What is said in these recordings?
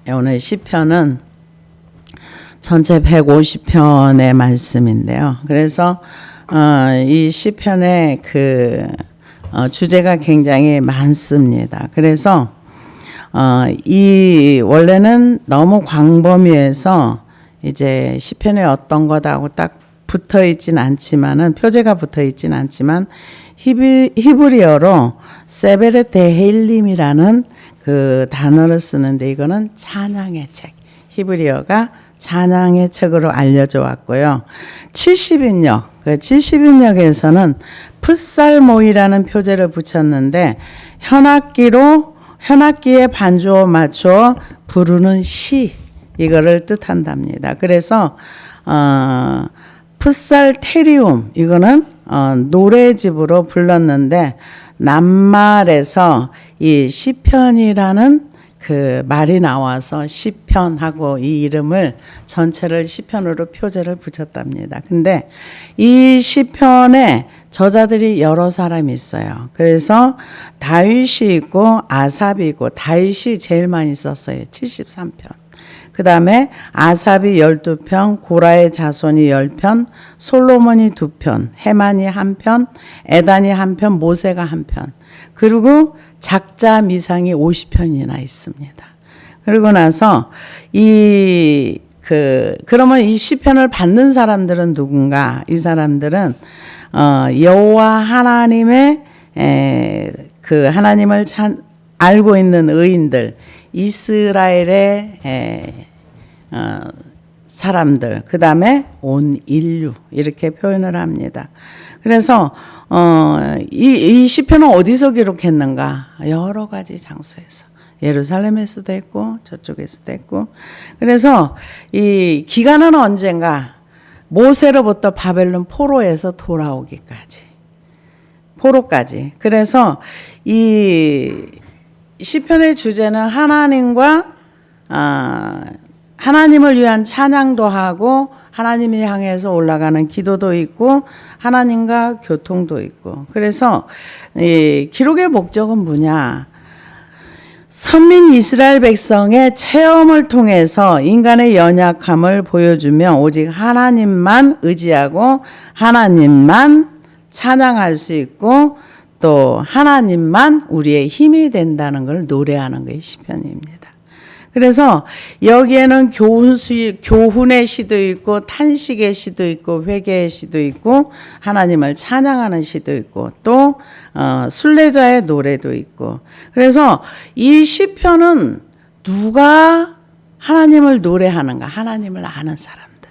오늘 시편은 전체 150편의 말씀인데요. 그래서 이 시편의 주제가 굉장히 많습니다. 그래서 이 원래는 너무 광범위해서 이제 시편에 어떤 거다고 딱 붙어 있진 않지만은 표제가 붙어 있진 않지만 히브리어로 세베르 데헬림이라는 그 단어를 쓰는데 이거는 찬양의 책. 히브리어가 찬양의 책으로 알려져 왔고요. 70인역, 그 70인역에서는 풋살모이라는 표제를 붙였는데 현악기에 반주어 맞춰 부르는 시 이거를 뜻한답니다. 그래서 풋살테리움 이거는 노래집으로 불렀는데 낱말에서 이 시편이라는 그 말이 나와서 시편하고 이 이름을 전체를 시편으로 표제를 붙였답니다. 근데 이 시편에 저자들이 여러 사람이 있어요. 그래서 다윗이 있고 아삽이 있고 다윗이 제일 많이 썼어요. 73편. 그 다음에 아삽이 12편, 고라의 자손이 10편, 솔로몬이 2편, 헤만이 1편, 에단이 1편, 모세가 1편. 그리고 작자 미상이 50편이나 있습니다. 그리고 나서 그러면 이 시편을 받는 사람들은 누군가? 이 사람들은 여호와 하나님의 그 하나님을 알고 있는 의인들, 이스라엘의 사람들, 그 다음에 온 인류 이렇게 표현을 합니다. 그래서 이 시편은 어디서 기록했는가? 여러 가지 장소에서 예루살렘에서도 했고 저쪽에서도 했고 그래서 이 기간은 언젠가 모세로부터 바벨론 포로에서 돌아오기까지 포로까지. 그래서 이 시편의 주제는 하나님을 위한 찬양도 하고 하나님을 향해서 올라가는 기도도 있고 하나님과 교통도 있고 그래서 이 기록의 목적은 뭐냐? 선민 이스라엘 백성의 체험을 통해서 인간의 연약함을 보여주며 오직 하나님만 의지하고 하나님만 찬양할 수 있고 또 하나님만 우리의 힘이 된다는 걸 노래하는 것이 시편입니다. 그래서 여기에는 교훈의 시도 있고 탄식의 시도 있고 회개의 시도 있고 하나님을 찬양하는 시도 있고 또 순례자의 노래도 있고 그래서 이 시편은 누가 하나님을 노래하는가? 하나님을 아는 사람들.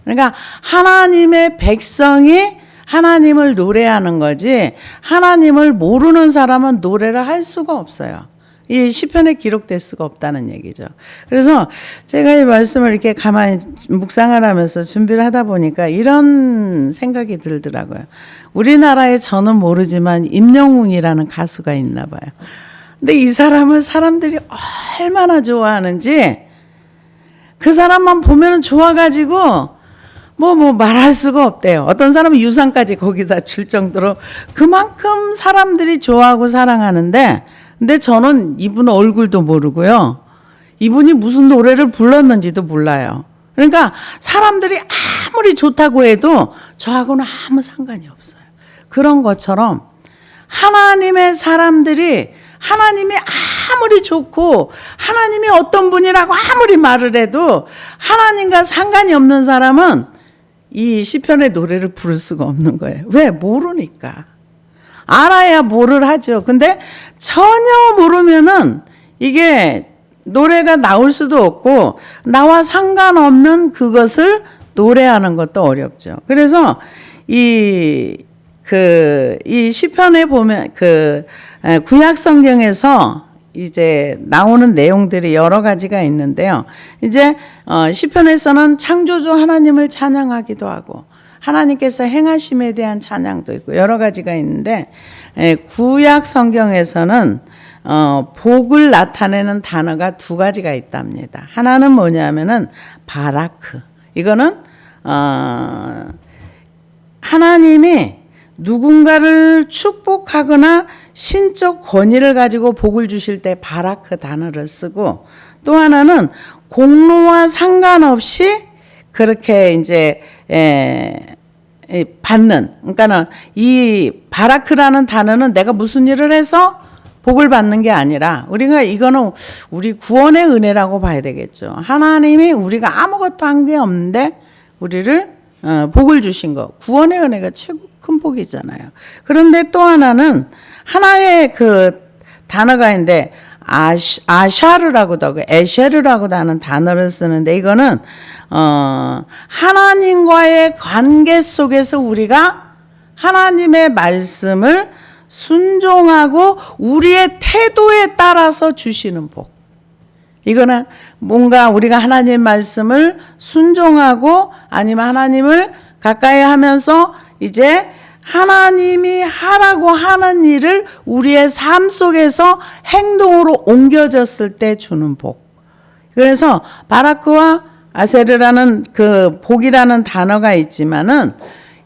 그러니까 하나님의 백성이 하나님을 노래하는 거지 하나님을 모르는 사람은 노래를 할 수가 없어요. 이 시편에 기록될 수가 없다는 얘기죠. 그래서 제가 이 말씀을 이렇게 가만히 묵상을 하면서 준비를 하다 보니까 이런 생각이 들더라고요. 우리나라에 저는 모르지만 임영웅이라는 가수가 있나 봐요. 근데 이 사람을 사람들이 얼마나 좋아하는지 그 사람만 보면 좋아가지고 뭐 말할 수가 없대요. 어떤 사람은 유산까지 거기다 줄 정도로 그만큼 사람들이 좋아하고 사랑하는데 근데 저는 이분 얼굴도 모르고요. 이분이 무슨 노래를 불렀는지도 몰라요. 그러니까 사람들이 아무리 좋다고 해도 저하고는 아무 상관이 없어요. 그런 것처럼 하나님의 사람들이 하나님이 아무리 좋고 하나님이 어떤 분이라고 아무리 말을 해도 하나님과 상관이 없는 사람은 이 시편의 노래를 부를 수가 없는 거예요. 왜? 모르니까. 알아야 뭐를 하죠. 근데 전혀 모르면은 이게 노래가 나올 수도 없고 나와 상관없는 그것을 노래하는 것도 어렵죠. 그래서 이 시편에 보면 구약 성경에서 이제 나오는 내용들이 여러 가지가 있는데요. 이제 시편에서는 창조주 하나님을 찬양하기도 하고 하나님께서 행하심에 대한 찬양도 있고 여러 가지가 있는데 구약 성경에서는 복을 나타내는 단어가 2가지가 있답니다. 하나는 뭐냐면은 바라크. 이거는 하나님이 누군가를 축복하거나 신적 권위를 가지고 복을 주실 때 바라크 단어를 쓰고, 또 하나는 공로와 상관없이 그렇게 이제 받는, 그러니까는 이 바라크라는 단어는 내가 무슨 일을 해서 복을 받는 게 아니라, 우리가 이거는 우리 구원의 은혜라고 봐야 되겠죠. 하나님이 우리가 아무것도 한 게 없는데 우리를 복을 주신 거, 구원의 은혜가 최고 큰 복이잖아요. 그런데 또 하나는 하나의 그 단어가 있는데 아샤르라고도 하고 에쉐르라고도 하는 단어를 쓰는데, 이거는 하나님과의 관계 속에서 우리가 하나님의 말씀을 순종하고 우리의 태도에 따라서 주시는 복. 이거는 뭔가 우리가 하나님의 말씀을 순종하고 아니면 하나님을 가까이 하면서 이제 하나님이 하라고 하는 일을 우리의 삶 속에서 행동으로 옮겨졌을 때 주는 복. 그래서 바라크와 아세르라는 그 복이라는 단어가 있지만은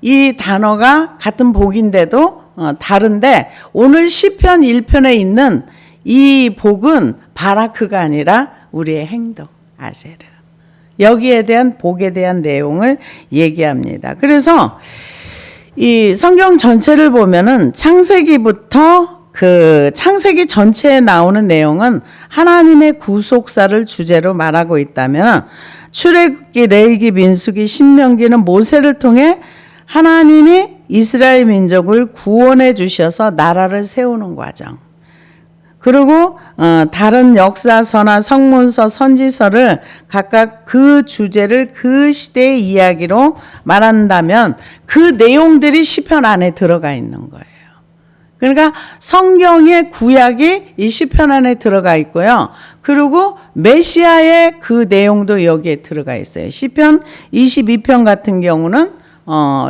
이 단어가 같은 복인데도 다른데, 오늘 시편 1편에 있는 이 복은 바라크가 아니라 우리의 행동, 아세르. 여기에 대한 복에 대한 내용을 얘기합니다. 그래서 이 성경 전체를 보면은 창세기부터 그 창세기 전체에 나오는 내용은 하나님의 구속사를 주제로 말하고 있다면, 출애굽기, 레위기, 민수기, 신명기는 모세를 통해 하나님이 이스라엘 민족을 구원해 주셔서 나라를 세우는 과정. 그리고 다른 역사서나 성문서, 선지서를 각각 그 주제를 그 시대의 이야기로 말한다면 그 내용들이 시편 안에 들어가 있는 거예요. 그러니까 성경의 구약이 이 시편 안에 들어가 있고요. 그리고 메시아의 그 내용도 여기에 들어가 있어요. 시편 22편 같은 경우는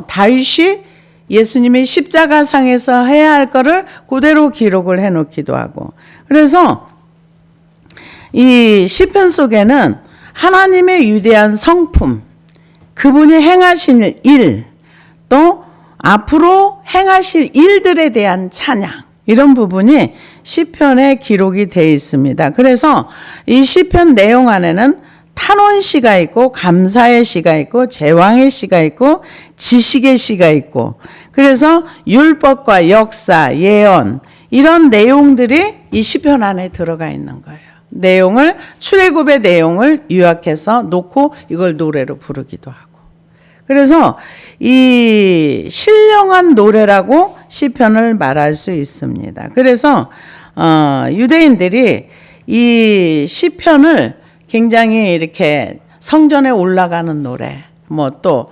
다윗이 예수님이 십자가상에서 해야 할 거를 그대로 기록을 해놓기도 하고, 그래서 이 시편 속에는 하나님의 위대한 성품, 그분이 행하신 일, 또 앞으로 행하실 일들에 대한 찬양, 이런 부분이 시편에 기록이 되어 있습니다. 그래서 이 시편 내용 안에는 탄원 시가 있고, 감사의 시가 있고, 제왕의 시가 있고, 지식의 시가 있고, 그래서 율법과 역사, 예언, 이런 내용들이 이 시편 안에 들어가 있는 거예요. 내용을, 출애굽의 내용을 요약해서 놓고 이걸 노래로 부르기도 하고. 그래서 이 신령한 노래라고 시편을 말할 수 있습니다. 그래서 유대인들이 이 시편을 굉장히 이렇게 성전에 올라가는 노래, 뭐 또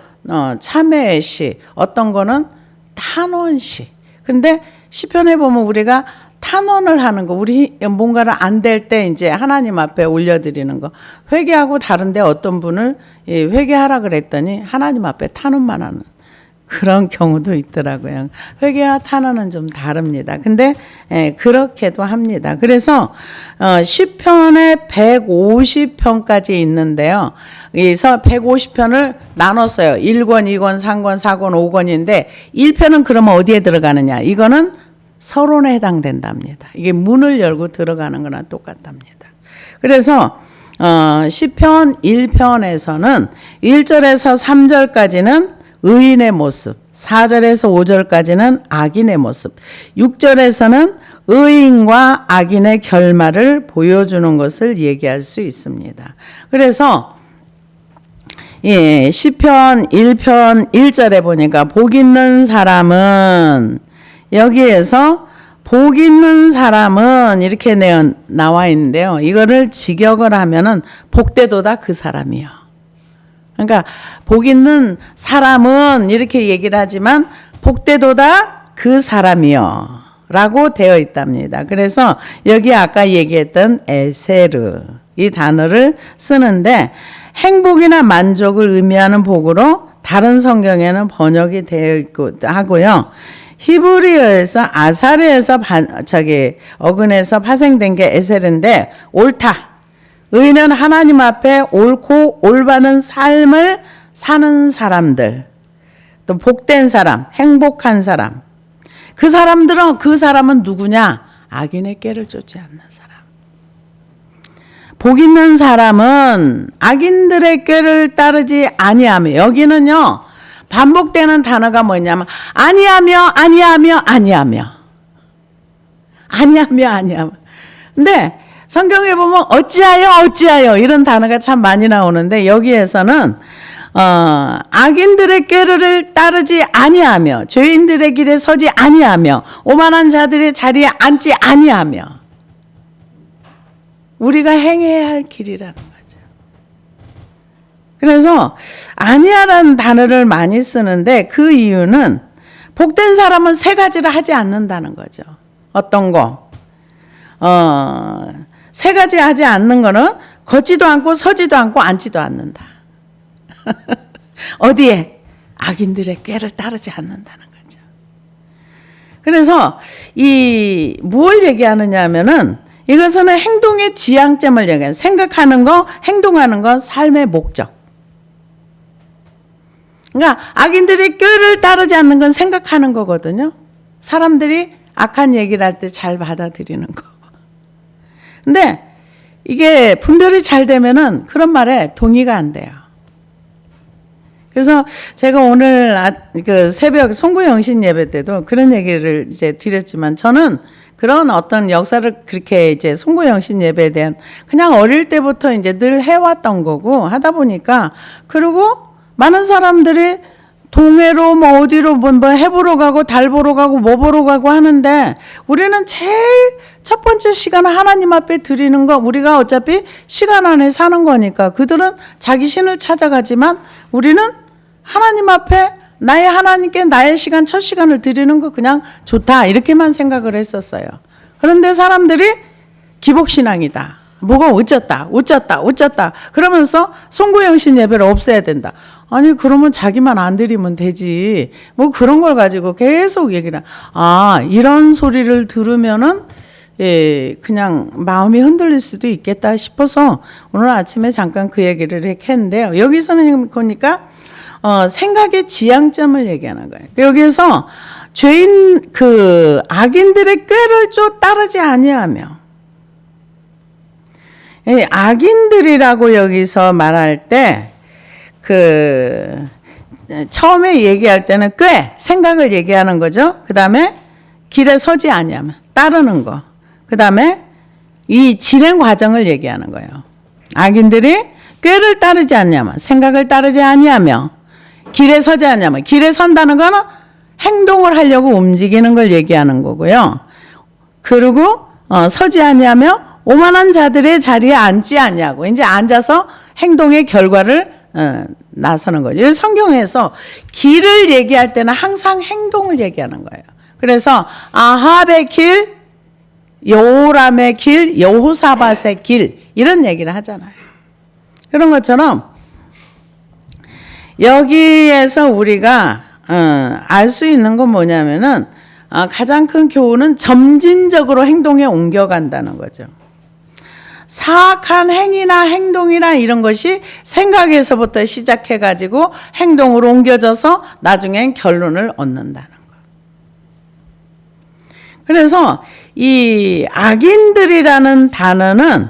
참회의 시, 어떤 거는 탄원시. 근데 시편에 보면 우리가 탄원을 하는 거, 우리 뭔가를 안 될 때 이제 하나님 앞에 올려드리는 거, 회개하고 다른데 어떤 분을 회개하라 그랬더니 하나님 앞에 탄원만 하는 그런 경우도 있더라고요. 회개와 탄원은 좀 다릅니다. 근데 그렇게도 합니다. 그래서 시편에 150편까지 있는데요. 그래서 150편을 나눴어요. 1권, 2권, 3권, 4권, 5권인데 1편은 그러면 어디에 들어가느냐? 이거는 서론에 해당된답니다. 이게 문을 열고 들어가는 거나 똑같답니다. 그래서 시편 1편에서는 1절에서 3절까지는 의인의 모습, 4절에서 5절까지는 악인의 모습, 6절에서는 의인과 악인의 결말을 보여주는 것을 얘기할 수 있습니다. 그래서 시편 1편 1절에 보니까 복 있는 사람은, 여기에서 복 있는 사람은 이렇게 나와 있는데요. 이거를 직역을 하면은 복되도다 그 사람이요. 그러니까 복 있는 사람은 이렇게 얘기를 하지만 복되도다 그 사람이요 라고 되어 있답니다. 그래서 여기 아까 얘기했던 에세르, 이 단어를 쓰는데 행복이나 만족을 의미하는 복으로 다른 성경에는 번역이 되어 있고 하고요. 히브리어에서 아사르에서 어근에서 파생된 게 에셀인데 옳다. 의인은 하나님 앞에 옳고 올바른 삶을 사는 사람들. 또 복된 사람, 행복한 사람. 그 사람은 누구냐? 악인의 꾀를 쫓지 않는 사람. 복 있는 사람은 악인들의 꾀를 따르지 아니하며, 여기는요 반복되는 단어가 뭐냐면 아니하며. 근데 성경에 보면 어찌하여 이런 단어가 참 많이 나오는데, 여기에서는 악인들의 꾀를 따르지 아니하며, 죄인들의 길에 서지 아니하며, 오만한 자들의 자리에 앉지 아니하며, 우리가 행해야 할 길이라는 거죠. 그래서 아니야라는 단어를 많이 쓰는데, 그 이유는 복된 사람은 세 가지를 하지 않는다는 거죠. 어떤 거? 세 가지 하지 않는 거는 걷지도 않고 서지도 않고 앉지도 않는다. 어디에? 악인들의 꾀를 따르지 않는다는 거죠. 그래서 뭘 얘기하느냐 하면은, 이것은 행동의 지향점을 얘기해요. 생각하는 거, 행동하는 건 삶의 목적. 그러니까 악인들의 꾀를 따르지 않는 건 생각하는 거거든요. 사람들이 악한 얘기를 할 때 잘 받아들이는 거. 근데 이게 분별이 잘 되면은 그런 말에 동의가 안 돼요. 그래서 제가 오늘 그 새벽 송구영신 예배 때도 그런 얘기를 이제 드렸지만, 저는 그런 어떤 역사를 그렇게 이제 송구영신 예배에 대한 그냥 어릴 때부터 이제 늘 해왔던 거고, 하다 보니까, 그리고 많은 사람들이 동해로 뭐 어디로 뭐 해보러 가고 달 보러 가고 뭐 보러 가고 하는데, 우리는 제일 첫 번째 시간을 하나님 앞에 드리는 거, 우리가 어차피 시간 안에 사는 거니까 그들은 자기 신을 찾아가지만 우리는 하나님 앞에 하나님께 나의 시간, 첫 시간을 드리는 거 그냥 좋다, 이렇게만 생각을 했었어요. 그런데 사람들이 기복신앙이다, 뭐가 어쩌다 그러면서 송구영신 예배를 없애야 된다. 아니, 그러면 자기만 안 드리면 되지, 뭐 그런 걸 가지고 계속 얘기를. 이런 소리를 들으면은 그냥 마음이 흔들릴 수도 있겠다 싶어서 오늘 아침에 잠깐 그 얘기를 했는데요. 여기서는 보니까 생각의 지향점을 얘기하는 거예요. 여기서 악인들의 꾀를 따르지 아니하며, 악인들이라고 여기서 말할 때 처음에 얘기할 때는 생각을 얘기하는 거죠. 그 다음에 길에 서지 아니하면, 따르는 거. 그 다음에 이 진행 과정을 얘기하는 거예요. 악인들이 꾀를 따르지 않냐면, 생각을 따르지 아니하며, 길에 서지 않냐면, 길에 선다는 거는 행동을 하려고 움직이는 걸 얘기하는 거고요. 그리고 서지 아니하며 오만한 자들의 자리에 앉지 않냐고, 이제 앉아서 행동의 결과를 나서는 거죠. 성경에서 길을 얘기할 때는 항상 행동을 얘기하는 거예요. 그래서 아합의 길, 여호람의 길, 여호사밧의 길, 이런 얘기를 하잖아요. 그런 것처럼 여기에서 우리가 알 수 있는 건 뭐냐면은, 가장 큰 교훈은 점진적으로 행동에 옮겨간다는 거죠. 사악한 행위나 행동이나 이런 것이 생각에서부터 시작해가지고 행동으로 옮겨져서 나중엔 결론을 얻는다는 거. 그래서 이 악인들이라는 단어는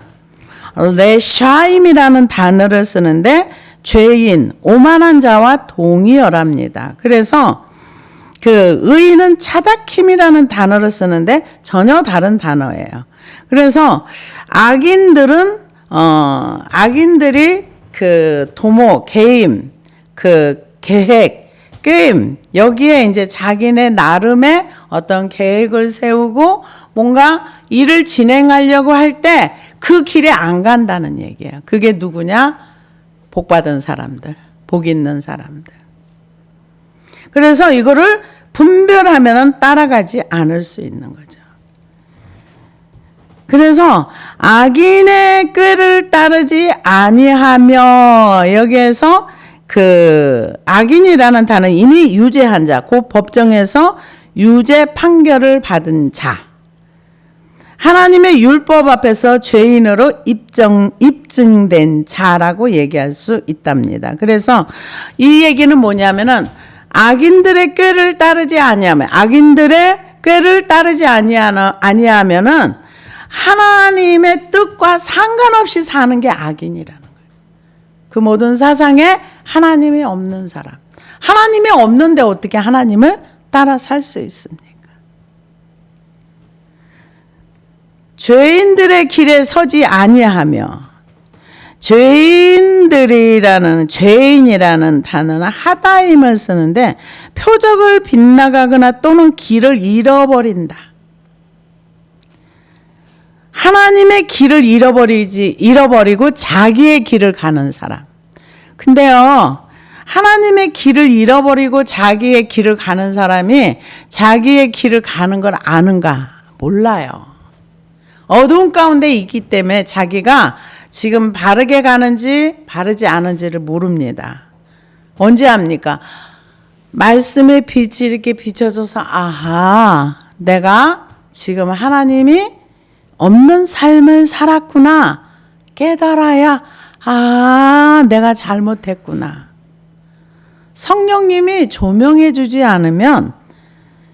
레샤임이라는 단어를 쓰는데, 죄인, 오만한 자와 동의어랍니다. 그래서 의인은 차다킴이라는 단어를 쓰는데 전혀 다른 단어예요. 그래서 악인들이 도모, 계임, 계획, 꾀임, 여기에 이제 자기네 나름의 어떤 계획을 세우고 뭔가 일을 진행하려고 할 때 그 길에 안 간다는 얘기예요. 그게 누구냐? 복 받은 사람들, 복 있는 사람들. 그래서 이거를 분별하면 따라가지 않을 수 있는 거죠. 그래서 악인의 꾀를 따르지 아니하며, 여기에서 악인이라는 단어는 이미 유죄한 자, 곧 법정에서 유죄 판결을 받은 자, 하나님의 율법 앞에서 죄인으로 입증된 자라고 얘기할 수 있답니다. 그래서 이 얘기는 뭐냐면은, 악인들의 꾀를 따르지 아니하면, 악인들의 꾀를 따르지 아니하면은 하나님의 뜻과 상관없이 사는 게 악인이라는 거예요. 그 모든 사상에 하나님이 없는 사람. 하나님이 없는데 어떻게 하나님을 따라 살 수 있습니까? 죄인들의 길에 서지 아니하며, 죄인이라는 단어는 하다임을 쓰는데 표적을 빗나가거나 또는 길을 잃어버린다. 하나님의 길을 잃어버리고 자기의 길을 가는 사람. 근데요, 하나님의 길을 잃어버리고 자기의 길을 가는 사람이 자기의 길을 가는 걸 아는가? 몰라요. 어두운 가운데 있기 때문에 자기가 지금 바르게 가는지 바르지 않은지를 모릅니다. 언제 합니까? 말씀의 빛이 이렇게 비춰져서 아하, 내가 지금 하나님이 없는 삶을 살았구나 깨달아야 내가 잘못했구나. 성령님이 조명해 주지 않으면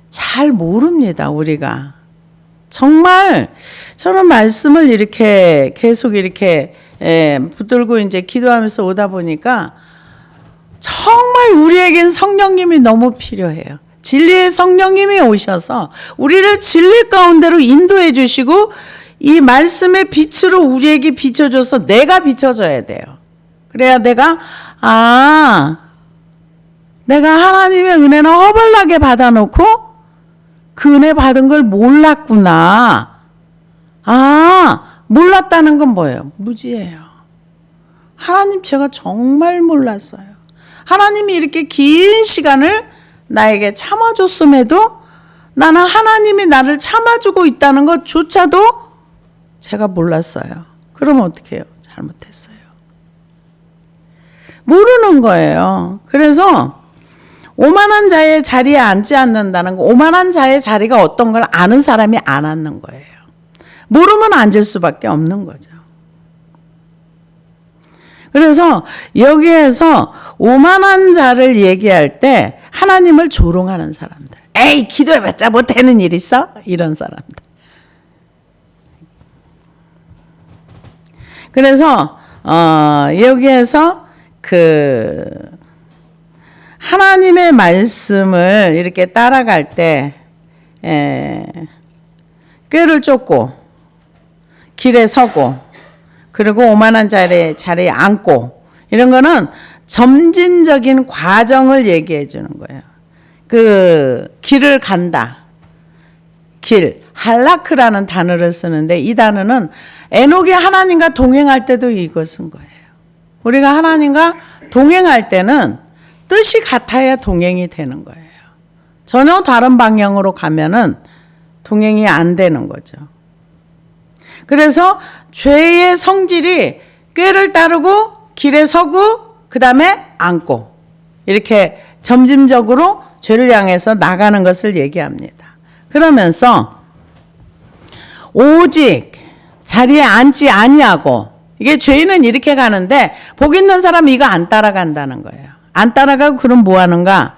잘 모릅니다, 우리가. 정말 저는 말씀을 이렇게 계속 이렇게 붙들고 이제 기도하면서 오다 보니까 정말 우리에겐 성령님이 너무 필요해요. 진리의 성령님이 오셔서 우리를 진리 가운데로 인도해 주시고 이 말씀의 빛으로 우리에게 비춰줘서 내가 비춰져야 돼요. 그래야 내가 하나님의 은혜는 허벌나게 받아놓고 그 은혜 받은 걸 몰랐구나. 몰랐다는 건 뭐예요? 무지예요. 하나님 제가 정말 몰랐어요. 하나님이 이렇게 긴 시간을 나에게 참아줬음에도 나는 하나님이 나를 참아주고 있다는 것조차도 제가 몰랐어요. 그러면 어떻게 해요? 잘못했어요. 모르는 거예요. 그래서 오만한 자의 자리에 앉지 않는다는 거, 오만한 자의 자리가 어떤 걸 아는 사람이 안 앉는 거예요. 모르면 앉을 수밖에 없는 거죠. 그래서 여기에서 오만한 자를 얘기할 때 하나님을 조롱하는 사람들. 에이, 기도해봤자 뭐 되는 일 있어? 이런 사람들. 그래서 여기에서 하나님의 말씀을 이렇게 따라갈 때 꾀를 쫓고 길에 서고 그리고 오만한 자리에 앉고 이런 거는 점진적인 과정을 얘기해 주는 거예요. 그 길을 간다. 할라크라는 단어를 쓰는데 이 단어는 에녹이 하나님과 동행할 때도 이걸 쓴 거예요. 우리가 하나님과 동행할 때는 뜻이 같아야 동행이 되는 거예요. 전혀 다른 방향으로 가면은 동행이 안 되는 거죠. 그래서 죄의 성질이 꾀를 따르고 길에 서고 그 다음에 앉고 이렇게 점진적으로 죄를 향해서 나가는 것을 얘기합니다. 그러면서 오직 자리에 앉지 아니하고 이게 죄인은 이렇게 가는데 복 있는 사람이 이거 안 따라간다는 거예요. 안 따라가고 그럼 뭐 하는가?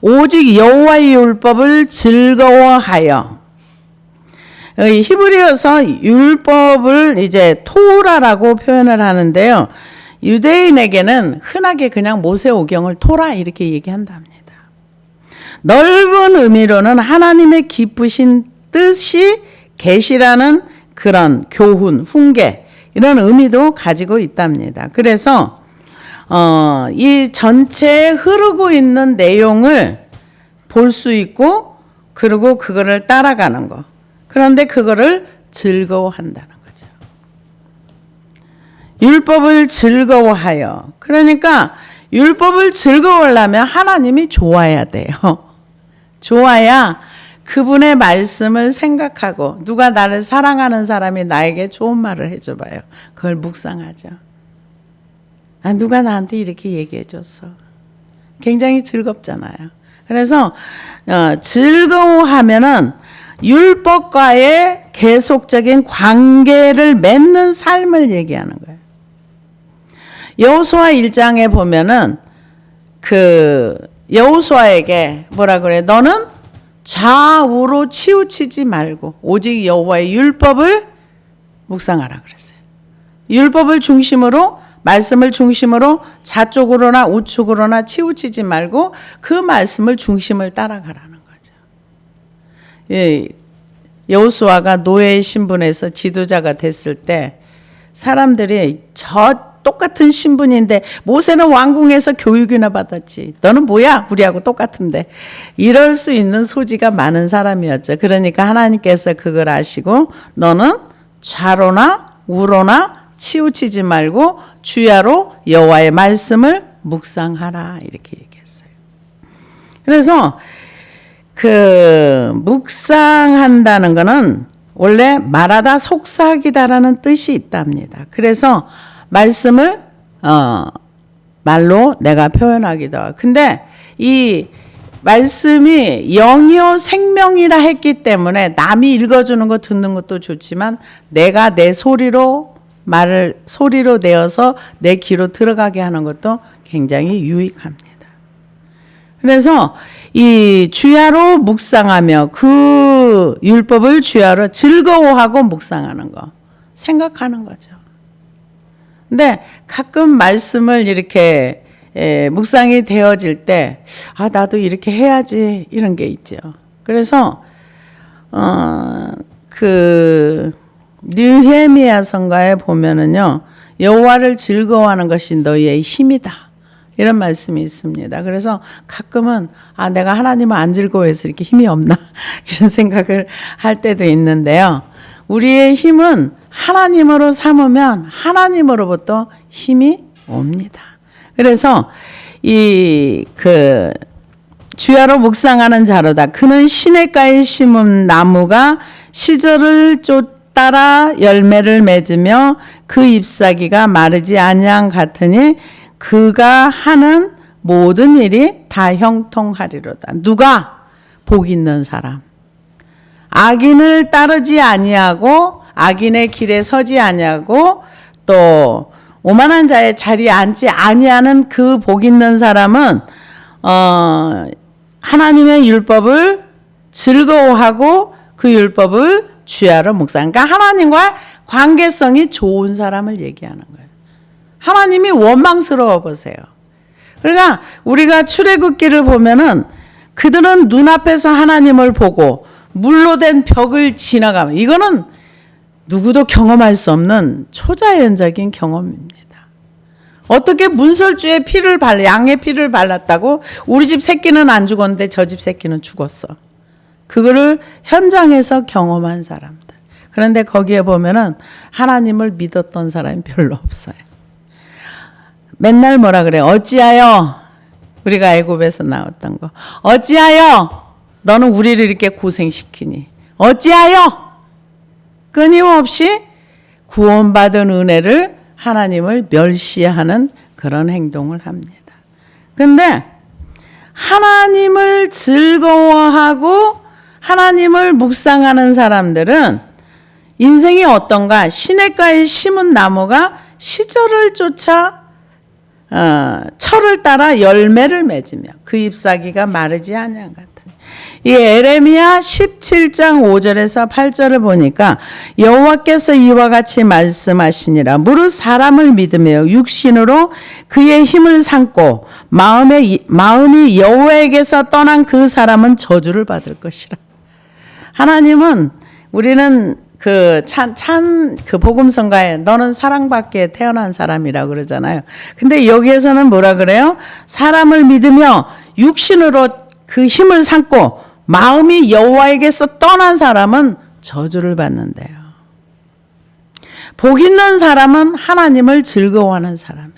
오직 여호와의 율법을 즐거워하여. 히브리어서 율법을 이제 토라라고 표현을 하는데요. 유대인에게는 흔하게 그냥 모세오경을 토라 이렇게 얘기한답니다. 넓은 의미로는 하나님의 기쁘신 뜻이 계시라는 그런 교훈, 훈계 이런 의미도 가지고 있답니다. 그래서 이 전체에 흐르고 있는 내용을 볼 수 있고 그리고 그거를 따라가는 거. 그런데 그거를 즐거워한다는 거죠. 율법을 즐거워하여. 그러니까 율법을 즐거워하려면 하나님이 좋아야 돼요. 좋아야 그분의 말씀을 생각하고 누가 나를 사랑하는 사람이 나에게 좋은 말을 해줘봐요. 그걸 묵상하죠. 누가 나한테 이렇게 얘기해줬어. 굉장히 즐겁잖아요. 그래서 즐거워하면은 율법과의 계속적인 관계를 맺는 삶을 얘기하는 거예요. 여호수아 1장에 보면은 그 여호수아에게 뭐라 그래? 너는 좌우로 치우치지 말고 오직 여호와의 율법을 묵상하라 그랬어요. 율법을 중심으로, 말씀을 중심으로 좌쪽으로나 우측으로나 치우치지 말고 그 말씀을 중심을 따라가라는 거죠. 예, 여호수아가 노예의 신분에서 지도자가 됐을 때 사람들이 저 똑같은 신분인데 모세는 왕궁에서 교육이나 받았지. 너는 뭐야? 우리하고 똑같은데. 이럴 수 있는 소지가 많은 사람이었죠. 그러니까 하나님께서 그걸 아시고 너는 좌로나 우로나 치우치지 말고 주야로 여호와의 말씀을 묵상하라 이렇게 얘기했어요. 그래서 그 묵상한다는 거는 원래 말하다 속삭이다라는 뜻이 있답니다. 그래서 말씀을 말로 내가 표현하기도 하고. 근데 이 말씀이 영이요 생명이라 했기 때문에 남이 읽어주는 거 듣는 것도 좋지만 내가 내 소리로 말을 소리로 내어서 내 귀로 들어가게 하는 것도 굉장히 유익합니다. 그래서 이 주야로 묵상하며 그 율법을 주야로 즐거워하고 묵상하는 거 생각하는 거죠. 근데 가끔 말씀을 이렇게 묵상이 되어질 때 나도 이렇게 해야지 이런 게 있죠. 그래서 그 느헤미야서가에 보면은요 여호와를 즐거워하는 것이 너희의 힘이다 이런 말씀이 있습니다. 그래서 가끔은 내가 하나님을 안 즐거워해서 이렇게 힘이 없나 이런 생각을 할 때도 있는데요. 우리의 힘은 하나님으로 삼으면 하나님으로부터 힘이 옵니다. 그래서 주야로 묵상하는 자로다. 그는 시냇가에 심은 나무가 시절을 따라 열매를 맺으며 그 잎사귀가 마르지 아니한 같으니 그가 하는 모든 일이 다 형통하리로다. 누가? 복 있는 사람. 악인을 따르지 아니하고 악인의 길에 서지 아니하고 또 오만한 자의 자리에 앉지 아니하는 그 복 있는 사람은 하나님의 율법을 즐거워하고 그 율법을 주야로 묵상. 그러니까 하나님과 관계성이 좋은 사람을 얘기하는 거예요. 하나님이 원망스러워 보세요. 그러니까 우리가 출애굽기를 보면은 그들은 눈앞에서 하나님을 보고 물로 된 벽을 지나가면 이거는 누구도 경험할 수 없는 초자연적인 경험입니다. 어떻게 문설주에 양의 피를 발랐다고 우리 집 새끼는 안 죽었는데 저 집 새끼는 죽었어. 그거를 현장에서 경험한 사람들. 그런데 거기에 보면은 하나님을 믿었던 사람이 별로 없어요. 맨날 뭐라 그래? 어찌하여 우리가 애굽에서 나왔던 거. 어찌하여 너는 우리를 이렇게 고생시키니? 어찌하여 끊임없이 구원받은 은혜를 하나님을 멸시하는 그런 행동을 합니다. 근데 하나님을 즐거워하고 하나님을 묵상하는 사람들은 인생이 어떤가? 시냇가에 심은 나무가 시절을 쫓아 철을 따라 열매를 맺으며 그 잎사귀가 마르지 아니한 같으니. 이 에레미야 17장 5절에서 8절을 보니까 여호와께서 이와 같이 말씀하시니라. 무릇 사람을 믿으며 육신으로 그의 힘을 삼고 마음이 여호와에게서 떠난 그 사람은 저주를 받을 것이라. 하나님은 우리는 그 복음성가에 너는 사랑받기에 태어난 사람이라고 그러잖아요. 근데 여기에서는 뭐라 그래요? 사람을 믿으며 육신으로 그 힘을 삼고 마음이 여호와에게서 떠난 사람은 저주를 받는데요. 복 있는 사람은 하나님을 즐거워하는 사람이에요.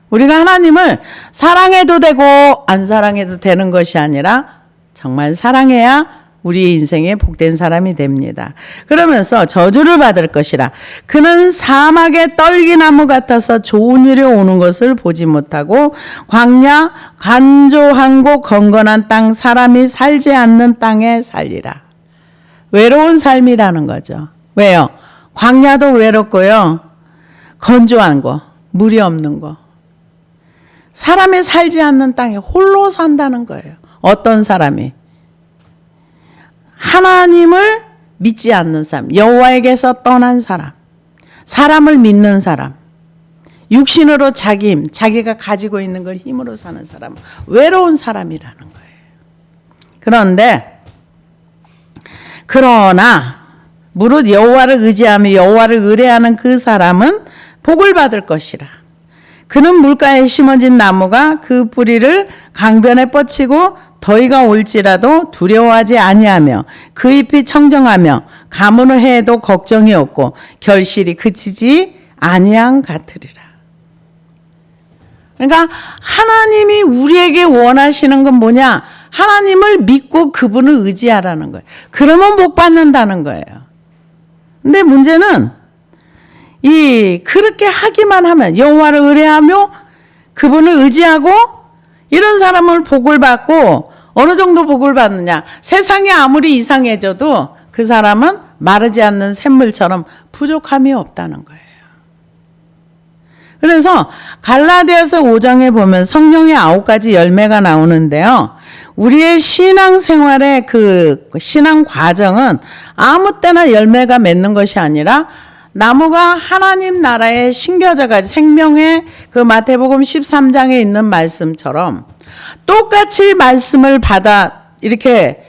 우리가 하나님을 사랑해도 되고 안 사랑해도 되는 것이 아니라 정말 사랑해야 우리 인생에 복된 사람이 됩니다. 그러면서 저주를 받을 것이라. 그는 사막의 떨기나무 같아서 좋은 일이 오는 것을 보지 못하고 광야 간조하고 건건한 땅 사람이 살지 않는 땅에 살리라. 외로운 삶이라는 거죠. 왜요? 광야도 외롭고요. 건조한 거, 물이 없는 거. 사람이 살지 않는 땅에 홀로 산다는 거예요. 어떤 사람이? 하나님을 믿지 않는 사람, 여호와에게서 떠난 사람, 사람을 믿는 사람, 육신으로 자기 힘, 자기가 가지고 있는 걸 힘으로 사는 사람, 외로운 사람이라는 거예요. 그러나 무릇 여호와를 의지하며 여호와를 의뢰하는 그 사람은 복을 받을 것이라. 그는 물가에 심어진 나무가 그 뿌리를 강변에 뻗치고 더위가 올지라도 두려워하지 아니하며 그 잎이 청정하며 가뭄을 해도 걱정이 없고 결실이 그치지 아니한 같으리라. 그러니까 하나님이 우리에게 원하시는 건 뭐냐? 하나님을 믿고 그분을 의지하라는 거예요. 그러면 복 받는다는 거예요. 근데 문제는 그렇게 하기만 하면, 여호와를 의뢰하며 그분을 의지하고 이런 사람을 복을 받고 어느 정도 복을 받느냐? 세상이 아무리 이상해져도 그 사람은 마르지 않는 샘물처럼 부족함이 없다는 거예요. 그래서 갈라디아서 5장에 보면 성령의 9가지 열매가 나오는데요. 우리의 신앙 생활의 그 신앙 과정은 아무 때나 열매가 맺는 것이 아니라 나무가 하나님 나라에 심겨져가지고 생명의 그 마태복음 13장에 있는 말씀처럼 똑같이 말씀을 받아 이렇게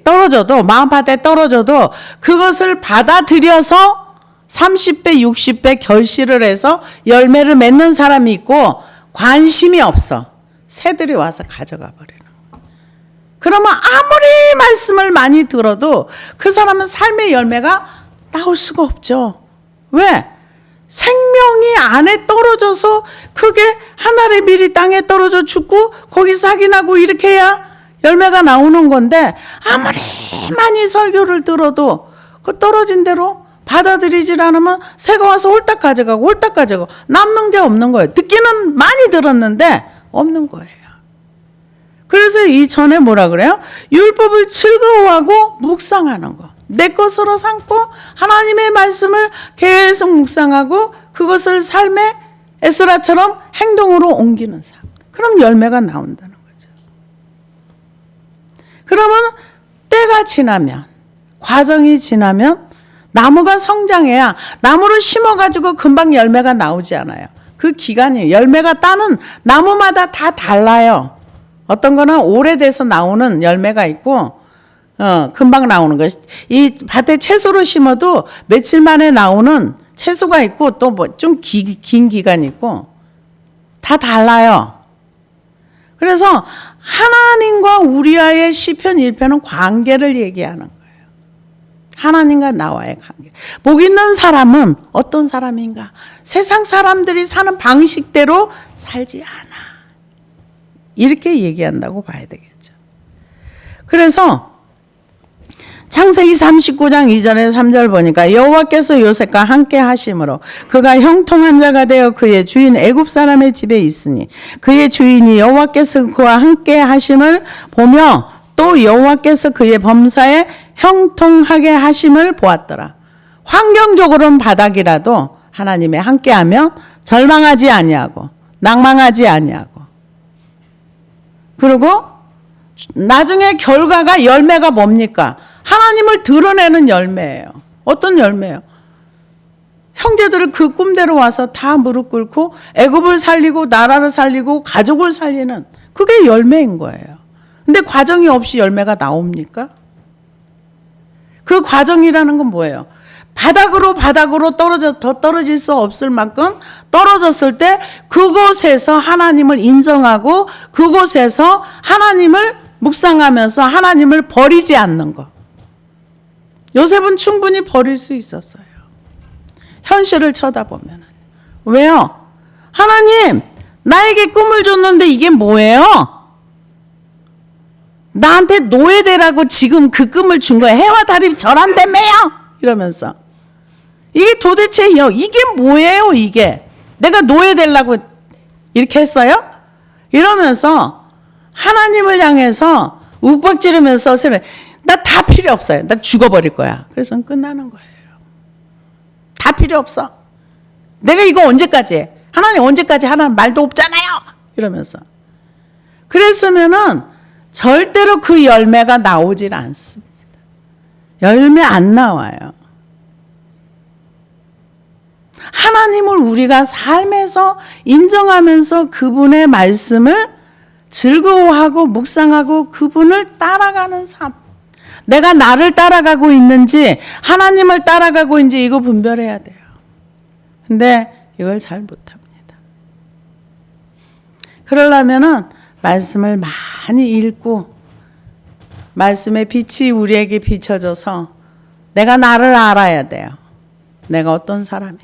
떨어져도 마음밭에 떨어져도 그것을 받아들여서 30배, 60배 결실을 해서 열매를 맺는 사람이 있고 관심이 없어. 새들이 와서 가져가 버리는 거예요. 그러면 아무리 말씀을 많이 들어도 그 사람은 삶의 열매가 나올 수가 없죠. 왜? 생명이 안에 떨어져서 그게 하늘의 밀이 땅에 떨어져 죽고 거기서 확인하고 이렇게 해야 열매가 나오는 건데 아무리 많이 설교를 들어도 그 떨어진 대로 받아들이질 않으면 새가 와서 홀딱 가져가고 남는 게 없는 거예요. 듣기는 많이 들었는데 없는 거예요. 그래서 이전에 뭐라 그래요? 율법을 즐거워하고 묵상하는 거. 내 것으로 삼고 하나님의 말씀을 계속 묵상하고 그것을 삶의 에스라처럼 행동으로 옮기는 삶. 그럼 열매가 나온다는 거죠. 그러면 때가 지나면, 과정이 지나면 나무가 성장해야, 나무를 심어가지고 금방 열매가 나오지 않아요. 그 기간이, 열매가 따는 나무마다 다 달라요. 어떤 거는 오래돼서 나오는 열매가 있고 금방 나오는 거. 이 밭에 채소를 심어도 며칠 만에 나오는 채소가 있고 또 뭐 좀 긴 기간이 있고 다 달라요. 그래서 하나님과 우리와의 시편 1편은 관계를 얘기하는 거예요. 하나님과 나와의 관계. 복 있는 사람은 어떤 사람인가? 세상 사람들이 사는 방식대로 살지 않아. 이렇게 얘기한다고 봐야 되겠죠. 그래서 창세기 39장 2절에서 3절 보니까 여호와께서 요셉과 함께 하심으로 그가 형통한 자가 되어 그의 주인 애굽 사람의 집에 있으니 그의 주인이 여호와께서 그와 함께 하심을 보며 또 여호와께서 그의 범사에 형통하게 하심을 보았더라. 환경적으로는 바닥이라도 하나님의 함께하면 절망하지 아니하고 낭망하지 아니하고, 그리고 나중에 결과가 열매가 뭡니까? 하나님을 드러내는 열매예요. 어떤 열매예요? 형제들을 그 꿈대로 와서 다 무릎 꿇고 애굽을 살리고 나라를 살리고 가족을 살리는, 그게 열매인 거예요. 근데 과정이 없이 열매가 나옵니까? 그 과정이라는 건 뭐예요? 바닥으로 더 떨어질 수 없을 만큼 떨어졌을 때 그곳에서 하나님을 인정하고 그곳에서 하나님을 묵상하면서 하나님을 버리지 않는 것. 요셉은 충분히 버릴 수 있었어요. 현실을 쳐다보면. 왜요? 하나님, 나에게 꿈을 줬는데 이게 뭐예요? 나한테 노예되라고 지금 그 꿈을 준 거예요. 해와 달이 절한다며요. 이러면서. 이게 도대체요, 이게 뭐예요, 이게? 내가 노예되려고 이렇게 했어요? 이러면서 하나님을 향해서 욱박지르면서 나 다 필요 없어요. 나 죽어버릴 거야. 그래서 끝나는 거예요. 다 필요 없어. 내가 이거 언제까지 해? 하나님 언제까지 하라는 말도 없잖아요. 이러면서. 그랬으면은 절대로 그 열매가 나오질 않습니다. 열매 안 나와요. 하나님을 우리가 삶에서 인정하면서 그분의 말씀을 즐거워하고 묵상하고 그분을 따라가는 삶. 내가 나를 따라가고 있는지 하나님을 따라가고 있는지 이거 분별해야 돼요. 근데 이걸 잘 못합니다. 그러려면은 말씀을 많이 읽고 말씀의 빛이 우리에게 비춰져서 내가 나를 알아야 돼요. 내가 어떤 사람인가.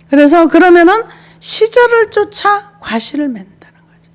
그래서 그러면은 시절을 쫓아 과실을 맺는다는 거죠.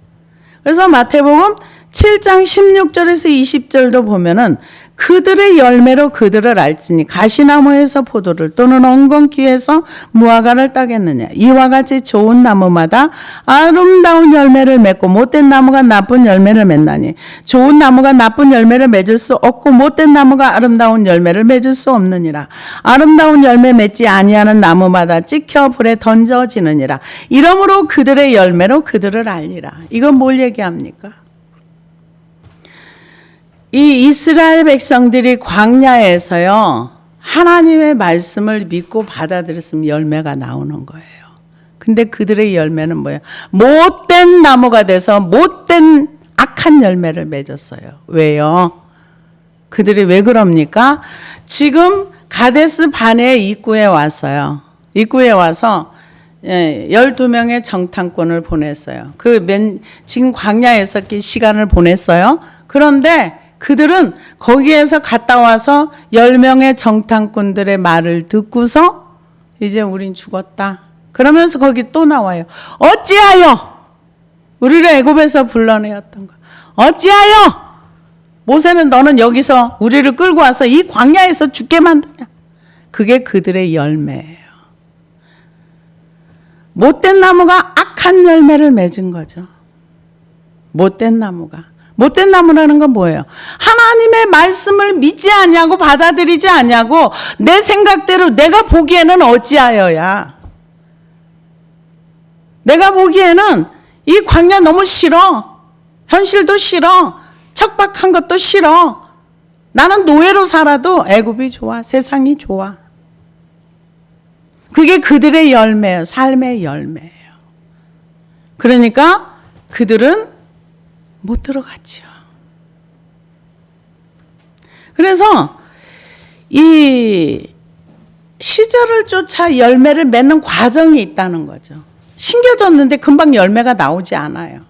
그래서 마태복음 7장 16절에서 20절도 보면은 그들의 열매로 그들을 알지니 가시나무에서 포도를 또는 엉겅퀴에서 무화과를 따겠느냐. 이와 같이 좋은 나무마다 아름다운 열매를 맺고 못된 나무가 나쁜 열매를 맺나니 좋은 나무가 나쁜 열매를 맺을 수 없고 못된 나무가 아름다운 열매를 맺을 수 없느니라. 아름다운 열매 맺지 아니하는 나무마다 찍혀 불에 던져지느니라. 이러므로 그들의 열매로 그들을 알리라. 이건 뭘 얘기합니까? 이 이스라엘 백성들이 광야에서요, 하나님의 말씀을 믿고 받아들였으면 열매가 나오는 거예요. 근데 그들의 열매는 뭐예요? 못된 나무가 돼서 못된 악한 열매를 맺었어요. 왜요? 그들이 왜 그럽니까? 지금 가데스 바네 입구에 왔어요. 입구에 와서 12명의 정탐꾼을 보냈어요. 지금 광야에서 시간을 보냈어요. 그런데 그들은 거기에서 갔다 와서 10명의 정탐꾼들의 말을 듣고서 이제 우린 죽었다. 그러면서 거기 또 나와요. 어찌하여 우리를 애굽에서 불러내었던 거. 어찌하여 모세는 너는 여기서 우리를 끌고 와서 이 광야에서 죽게 만드냐. 그게 그들의 열매예요. 못된 나무가 악한 열매를 맺은 거죠. 못된 나무가. 못된 나무라는 건 뭐예요? 하나님의 말씀을 믿지 않냐고 받아들이지 않냐고 내 생각대로 내가 보기에는 어찌하여야. 내가 보기에는 이 광야 너무 싫어. 현실도 싫어. 척박한 것도 싫어. 나는 노예로 살아도 애굽이 좋아. 세상이 좋아. 그게 그들의 열매예요. 삶의 열매예요. 그러니까 그들은 못 들어갔죠. 그래서 이 시절을 쫓아 열매를 맺는 과정이 있다는 거죠. 심겨졌는데 금방 열매가 나오지 않아요.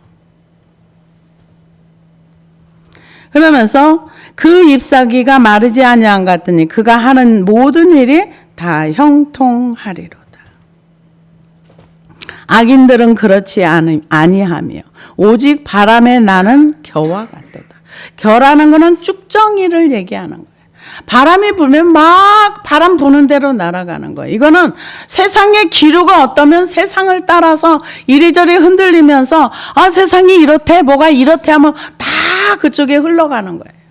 그러면서 그 잎사귀가 마르지 아니한 같으니 그가 하는 모든 일이 다 형통하리로다. 악인들은 그렇지 아니하며 오직 바람에 나는 겨와 같도다. 겨라는 것은 쭉정이를 얘기하는 거예요. 바람이 불면 막 바람 부는 대로 날아가는 거예요. 이거는 세상의 기류가 어떠면 세상을 따라서 이리저리 흔들리면서 아 세상이 이렇대 뭐가 이렇대 하면 다 그쪽에 흘러가는 거예요.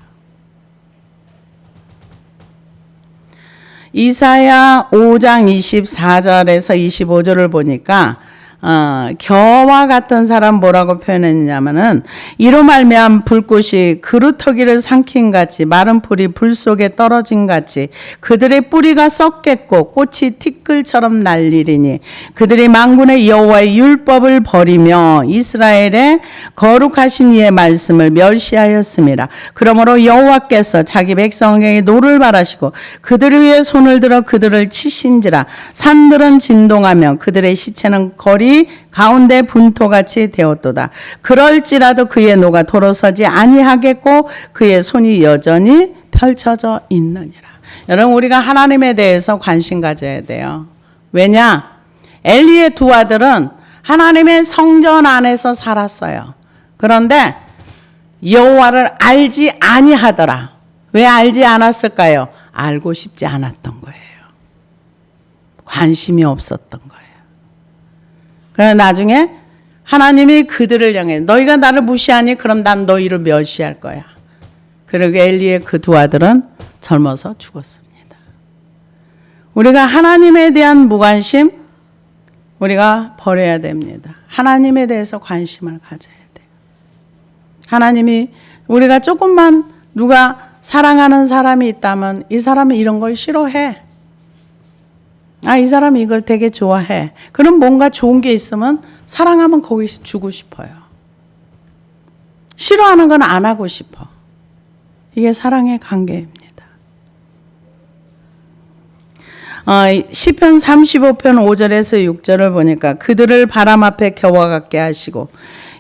이사야 5장 24절에서 25절을 보니까 겨와 같은 사람 뭐라고 표현했냐면은 이로 말미암아 불꽃이 그루터기를 삼킨 같이 마른 풀이 불 속에 떨어진 같이 그들의 뿌리가 썩겠고 꽃이 티끌처럼 날리리니 그들이 만군의 여호와의 율법을 버리며 이스라엘의 거룩하신 이의 말씀을 멸시하였습니다. 그러므로 여호와께서 자기 백성에게 노를 바라시고 그들을 위해 손을 들어 그들을 치신지라. 산들은 진동하며 그들의 시체는 거리 가운데 분토같이 되었도다. 그럴지라도 그의 노가 돌아서지 아니하겠고 그의 손이 여전히 펼쳐져 있느니라. 여러분 우리가 하나님에 대해서 관심 가져야 돼요. 왜냐? 엘리의 두 아들은 하나님의 성전 안에서 살았어요. 그런데 여호와를 알지 아니하더라. 왜 알지 않았을까요? 알고 싶지 않았던 거예요. 관심이 없었던 거예요. 그러나 나중에 하나님이 그들을 향해 너희가 나를 무시하니 그럼 난 너희를 멸시할 거야. 그리고 엘리의 그 두 아들은 젊어서 죽었습니다. 우리가 하나님에 대한 무관심 우리가 버려야 됩니다. 하나님에 대해서 관심을 가져야 돼요. 하나님이 우리가 조금만 누가 사랑하는 사람이 있다면 이 사람은 이런 걸 싫어해. 아, 이 사람이 이걸 되게 좋아해. 그럼 뭔가 좋은 게 있으면 사랑하면 거기서 주고 싶어요. 싫어하는 건 안 하고 싶어. 이게 사랑의 관계입니다. 시편 35편 5절에서 6절을 보니까 그들을 바람 앞에 겨와 같게 하시고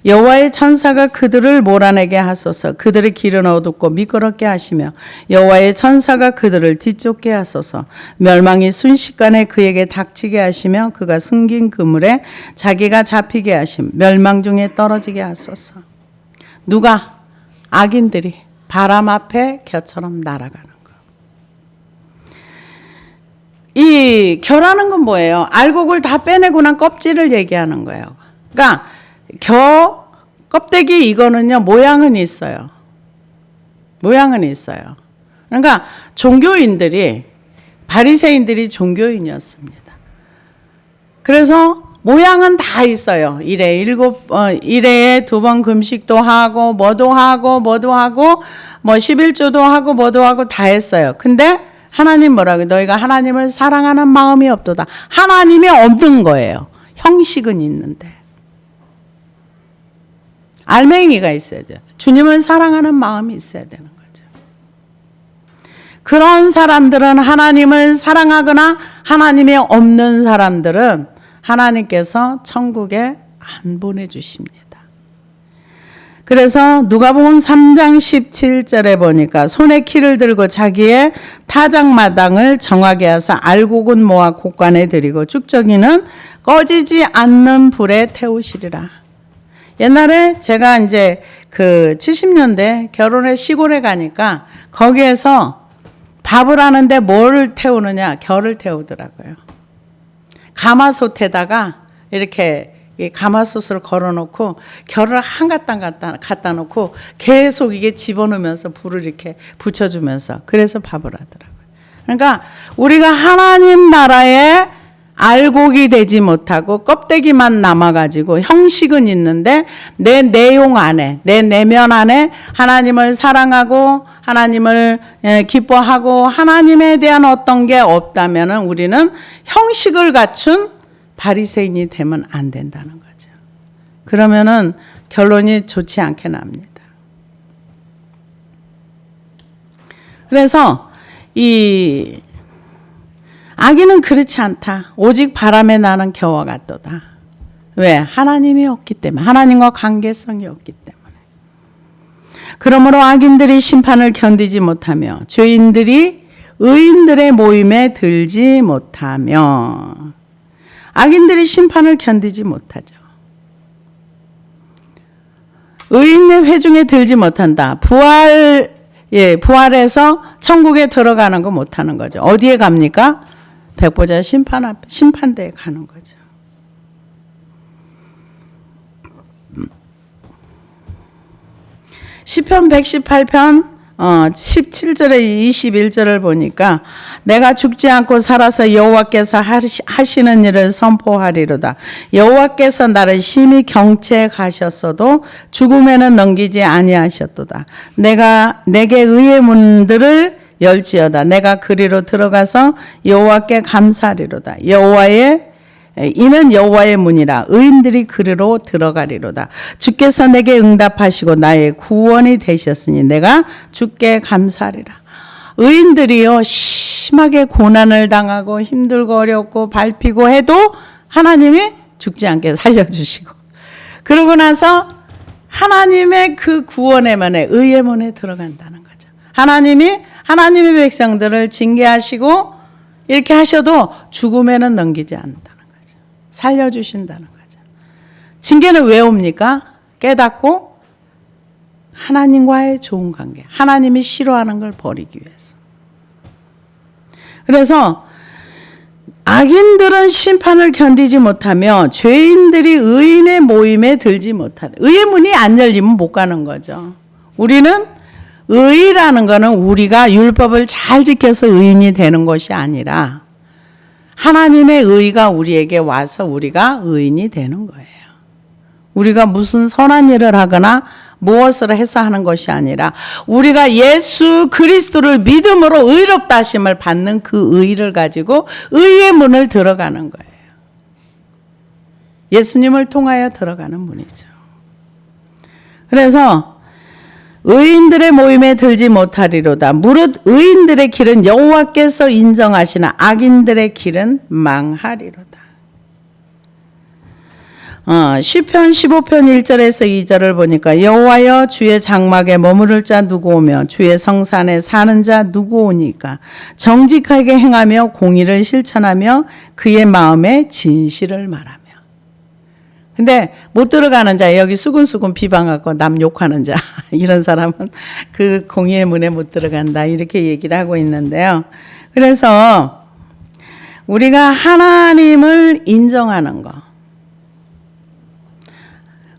여호와의 천사가 그들을 몰아내게 하소서. 그들의 길은 어둡고 미끄럽게 하시며 여호와의 천사가 그들을 뒤쫓게 하소서. 멸망이 순식간에 그에게 닥치게 하시며 그가 숨긴 그물에 자기가 잡히게 하심. 멸망 중에 떨어지게 하소서. 누가? 악인들이 바람 앞에 겨처럼 날아가는 거. 이 겨라는 건 뭐예요? 알곡을 다 빼내고 난 껍질을 얘기하는 거예요. 그러니까 겨 껍데기 이거는요, 모양은 있어요. 모양은 있어요. 그러니까 종교인들이, 바리새인들이 종교인이었습니다. 그래서 모양은 다 있어요. 일해에 2번 금식도 하고, 뭐도 하고, 뭐 11조도 하고, 뭐도 하고 다 했어요. 근데 하나님 뭐라고? 너희가 하나님을 사랑하는 마음이 없도다. 하나님이 없는 거예요. 형식은 있는데. 알맹이가 있어야죠. 주님을 사랑하는 마음이 있어야 되는 거죠. 그런 사람들은 하나님을 사랑하거나 하나님이 없는 사람들은 하나님께서 천국에 안 보내주십니다. 그래서 누가복음 3장 17절에 보니까 손에 키를 들고 자기의 타작마당을 정하게 하사 알곡은 모아 곳간에 들이고 쭉저기는 꺼지지 않는 불에 태우시리라. 옛날에 제가 이제 그 70년대 결혼해 시골에 가니까 거기에서 밥을 하는데 뭘 태우느냐? 겨를 태우더라고요. 가마솥에다가 이렇게 가마솥을 걸어놓고 겨를 한가닥 갖다 놓고 계속 이게 집어넣으면서 불을 이렇게 붙여주면서 그래서 밥을 하더라고요. 그러니까 우리가 하나님 나라에 알곡이 되지 못하고 껍데기만 남아가지고 형식은 있는데 내 내용 안에, 내 내면 안에 하나님을 사랑하고 하나님을 기뻐하고 하나님에 대한 어떤 게 없다면 우리는 형식을 갖춘 바리새인이 되면 안 된다는 거죠. 그러면은 결론이 좋지 않게 납니다. 그래서 이 악인은 그렇지 않다. 오직 바람에 나는 겨와 같도다. 왜? 하나님이 없기 때문에. 하나님과 관계성이 없기 때문에. 그러므로 악인들이 심판을 견디지 못하며 죄인들이 의인들의 모임에 들지 못하며 악인들이 심판을 견디지 못하죠. 의인의 회중에 들지 못한다. 부활해서 천국에 들어가는 거 못하는 거죠. 어디에 갑니까? 백보자 심판대에 가는 거죠. 시편 118편 17절에 21절을 보니까 내가 죽지 않고 살아서 여호와께서 하시는 일을 선포하리로다. 여호와께서 나를 심히 경책하셨어도 죽음에는 넘기지 아니하셨도다. 내가 내게 의의 문들을 열지어다. 내가 그리로 들어가서 여호와께 감사하리로다. 이는 여호와의 문이라. 의인들이 그리로 들어가리로다. 주께서 내게 응답하시고 나의 구원이 되셨으니 내가 주께 감사하리라. 의인들이요 심하게 고난을 당하고 힘들고 어렵고 밟히고 해도 하나님이 죽지 않게 살려주시고 그러고 나서 하나님의 그 구원의 문에 의의 문에 들어간다는 거죠. 하나님의 백성들을 징계하시고 이렇게 하셔도 죽음에는 넘기지 않는다는 거죠. 살려주신다는 거죠. 징계는 왜 옵니까? 깨닫고 하나님과의 좋은 관계, 하나님이 싫어하는 걸 버리기 위해서. 그래서 악인들은 심판을 견디지 못하며 죄인들이 의인의 모임에 들지 못하다. 의의 문이 안 열리면 못 가는 거죠. 우리는 의라는 거는 우리가 율법을 잘 지켜서 의인이 되는 것이 아니라 하나님의 의가 우리에게 와서 우리가 의인이 되는 거예요. 우리가 무슨 선한 일을 하거나 무엇을 해서 하는 것이 아니라 우리가 예수 그리스도를 믿음으로 의롭다 하심을 받는 그 의를 가지고 의의 문을 들어가는 거예요. 예수님을 통하여 들어가는 문이죠. 그래서 의인들의 모임에 들지 못하리로다. 무릇 의인들의 길은 여호와께서 인정하시나 악인들의 길은 망하리로다. 시편 15편 1절에서 2절을 보니까 여호와여 주의 장막에 머무를 자 누구 오며 주의 성산에 사는 자 누구 오니까 정직하게 행하며 공의를 실천하며 그의 마음에 진실을 말하며. 근데 못 들어가는 자, 여기 수군수군 비방하고 남 욕하는 자, 이런 사람은 그 공의의 문에 못 들어간다, 이렇게 얘기를 하고 있는데요. 그래서 우리가 하나님을 인정하는 거,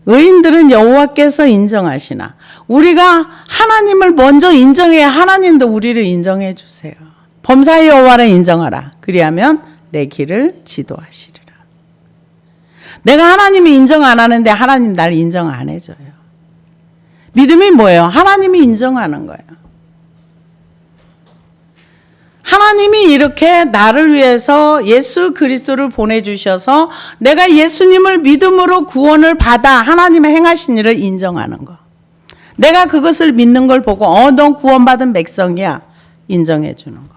의인들은 여호와께서 인정하시나, 우리가 하나님을 먼저 인정해야 하나님도 우리를 인정해 주세요. 범사의 여호와를 인정하라. 그리하면 내 길을 지도하시리라. 내가 하나님이 인정 안 하는데 하나님 날 인정 안 해줘요. 믿음이 뭐예요? 하나님이 인정하는 거예요. 하나님이 이렇게 나를 위해서 예수 그리스도를 보내주셔서 내가 예수님을 믿음으로 구원을 받아 하나님의 행하신 일을 인정하는 거. 내가 그것을 믿는 걸 보고 넌 구원받은 백성이야, 인정해 주는 거.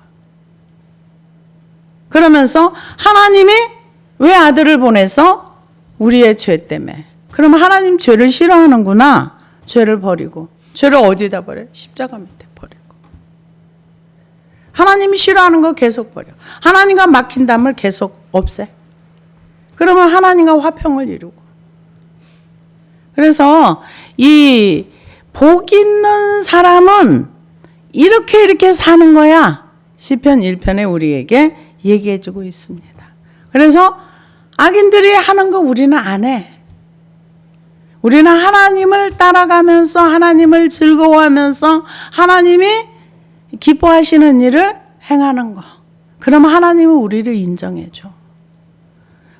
그러면서 하나님이 왜 아들을 보내서 우리의 죄 때문에, 그러면 하나님 죄를 싫어하는구나. 죄를 버리고, 죄를 어디다 버려? 십자가 밑에 버리고. 하나님이 싫어하는 거 계속 버려. 하나님과 막힌 담을 계속 없애. 그러면 하나님과 화평을 이루고. 그래서 이 복 있는 사람은 이렇게 사는 거야. 시편 1편에 우리에게 얘기해 주고 있습니다. 그래서 악인들이 하는 거 우리는 안 해. 우리는 하나님을 따라가면서 하나님을 즐거워하면서 하나님이 기뻐하시는 일을 행하는 거. 그러면 하나님은 우리를 인정해 줘.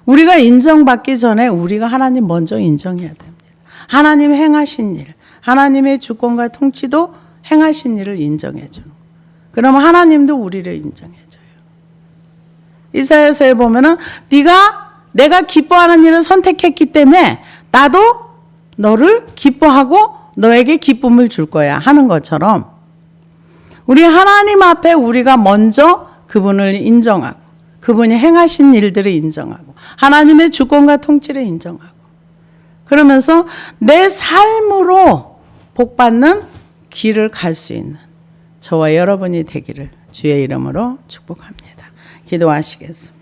우리가 인정받기 전에 우리가 하나님 먼저 인정해야 됩니다. 하나님 행하신 일, 하나님의 주권과 통치도 행하신 일을 인정해 주는 거. 그러면 하나님도 우리를 인정해 줘요. 이사야서에 보면은 내가 기뻐하는 일을 선택했기 때문에 나도 너를 기뻐하고 너에게 기쁨을 줄 거야 하는 것처럼, 우리 하나님 앞에 우리가 먼저 그분을 인정하고 그분이 행하신 일들을 인정하고 하나님의 주권과 통치를 인정하고, 그러면서 내 삶으로 복받는 길을 갈 수 있는 저와 여러분이 되기를 주의 이름으로 축복합니다. 기도하시겠습니다.